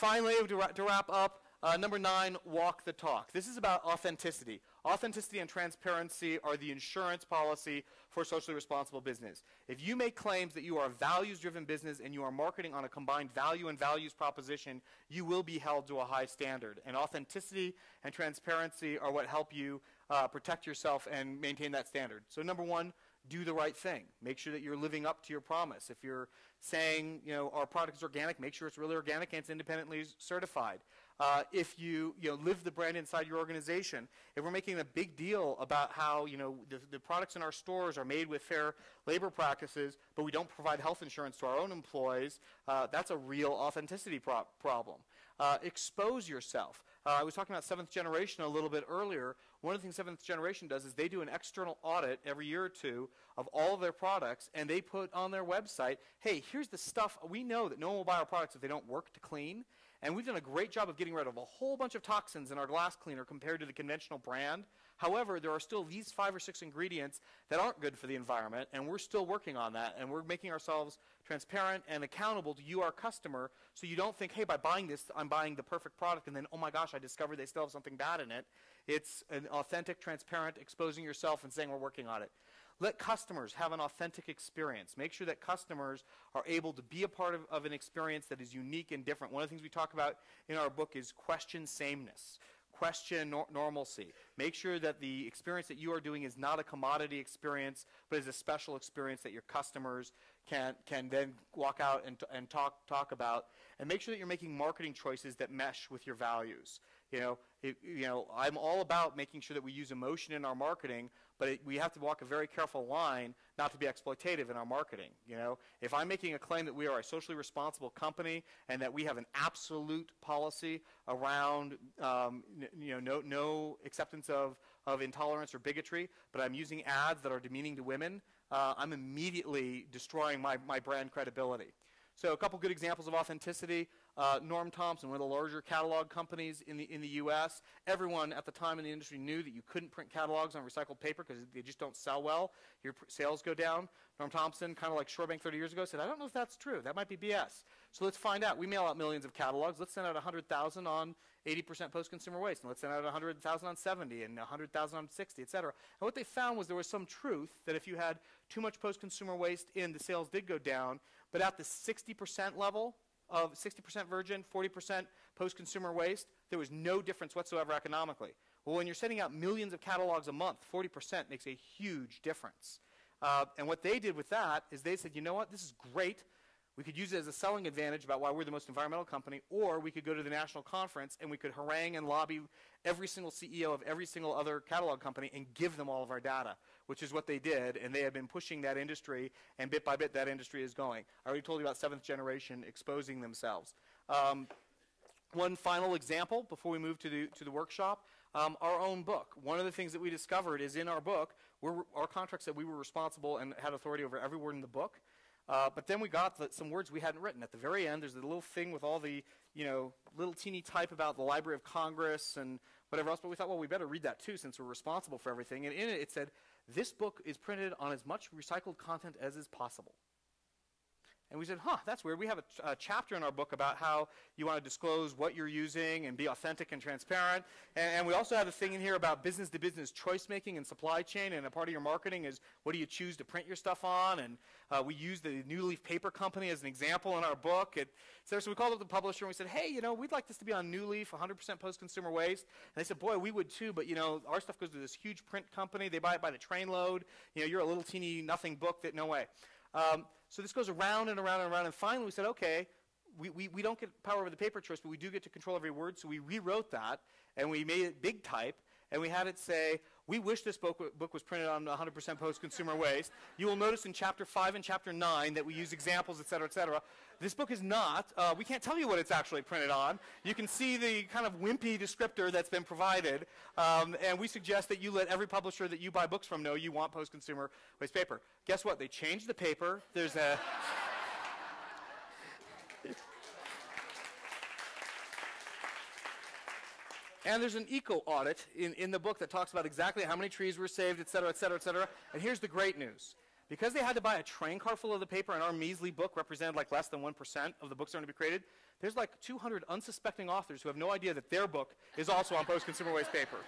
finally, to wrap up, number 9, walk the talk. This is about authenticity. Authenticity and transparency are the insurance policy for socially responsible business. If you make claims that you are a values-driven business and you are marketing on a combined value and values proposition, you will be held to a high standard. And authenticity and transparency are what help you protect yourself and maintain that standard. So number 1, do the right thing. Make sure that you're living up to your promise. If you're saying, you know, our product is organic, make sure it's really organic and it's independently certified. If you live the brand inside your organization, if we're making a big deal about how, you know, the products in our stores are made with fair labor practices, but we don't provide health insurance to our own employees, that's a real authenticity problem. Expose yourself. I was talking about 7th Generation a little bit earlier. One of the things 7th Generation does is they do an external audit every year or two of all of their products, and they put on their website, hey, here's the stuff. We know that no one will buy our products if they don't work to clean. And we've done a great job of getting rid of a whole bunch of toxins in our glass cleaner compared to the conventional brand. However, there are still these 5 or 6 ingredients that aren't good for the environment, and we're still working on that. And we're making ourselves transparent and accountable to you, our customer, so you don't think, hey, by buying this, I'm buying the perfect product, and then, oh my gosh, I discovered they still have something bad in it. It's an authentic, transparent, exposing yourself and saying we're working on it. Let customers have an authentic experience. Make sure that customers are able to be a part of an experience that is unique and different. One of the things we talk about in our book is question sameness. Question normalcy. Make sure that the experience that you are doing is not a commodity experience, but is a special experience that your customers can then walk out and talk about. And make sure that you're making marketing choices that mesh with your values. I'm all about making sure that we use emotion in our marketing, but we have to walk a very careful line not to be exploitative in our marketing. If I'm making a claim that we are a socially responsible company and that we have an absolute policy around no acceptance of intolerance or bigotry, but I'm using ads that are demeaning to women, I'm immediately destroying my brand credibility. So a couple good examples of authenticity. Norm Thompson, one of the larger catalog companies in the U.S. Everyone at the time in the industry knew that you couldn't print catalogs on recycled paper because they just don't sell well. Your sales go down. Norm Thompson, kind of like Shorebank 30 years ago, said, I don't know if that's true. That might be BS. So let's find out. We mail out millions of catalogs. Let's send out 100,000 on 80% post-consumer waste, and let's send out 100,000 on 70, and 100,000 on 60, et cetera. And what they found was there was some truth that if you had too much post-consumer waste in, the sales did go down, but at the 60% level, of 60% virgin, 40% post-consumer waste, there was no difference whatsoever economically. Well, when you're sending out millions of catalogs a month, 40% makes a huge difference. And what they did with that is they said, you know what, this is great. We could use it as a selling advantage about why we're the most environmental company, or we could go to the national conference and we could harangue and lobby every single CEO of every single other catalog company and give them all of our data, which is what they did, and they have been pushing that industry, and bit by bit that industry is going. I already told you about 7th Generation exposing themselves. One final example before we move to the workshop, our own book. One of the things that we discovered is in our book, our contract said we were responsible and had authority over every word in the book. But then we got some words we hadn't written. At the very end, there's a little thing with all the, little teeny type about the Library of Congress and whatever else. But we thought, well, we better read that too since we're responsible for everything. And in it, it said, this book is printed on as much recycled content as is possible. And we said, that's weird. We have a chapter in our book about how you want to disclose what you're using and be authentic and transparent. And we also have a thing in here about business-to-business choice making and supply chain. And a part of your marketing is what do you choose to print your stuff on. And we use the New Leaf Paper Company as an example in our book. So we called up the publisher and we said, hey, we'd like this to be on New Leaf, 100% post-consumer waste. And they said, boy, we would too, but our stuff goes to this huge print company. They buy it by the trainload. You're a little teeny nothing book that no way. So this goes around and around and around, and finally we said, okay, we don't get power over the paper choice, but we do get to control every word, so we rewrote that, and we made it big type, and we had it say, we wish this book was printed on 100% post-consumer waste. You will notice in Chapter 5 and Chapter 9 that we use examples, et cetera, et cetera. This book is not. We can't tell you what it's actually printed on. You can see the kind of wimpy descriptor that's been provided, and we suggest that you let every publisher that you buy books from know you want post-consumer waste paper. Guess what? They changed the paper. There's a... And there's an eco audit in the book that talks about exactly how many trees were saved, et cetera, et cetera, et cetera. And here's the great news. because they had to buy a train car full of the paper and our measly book represented like less than 1% of the books that are going to be created, there's like 200 unsuspecting authors who have no idea that their book is also on post-consumer waste paper.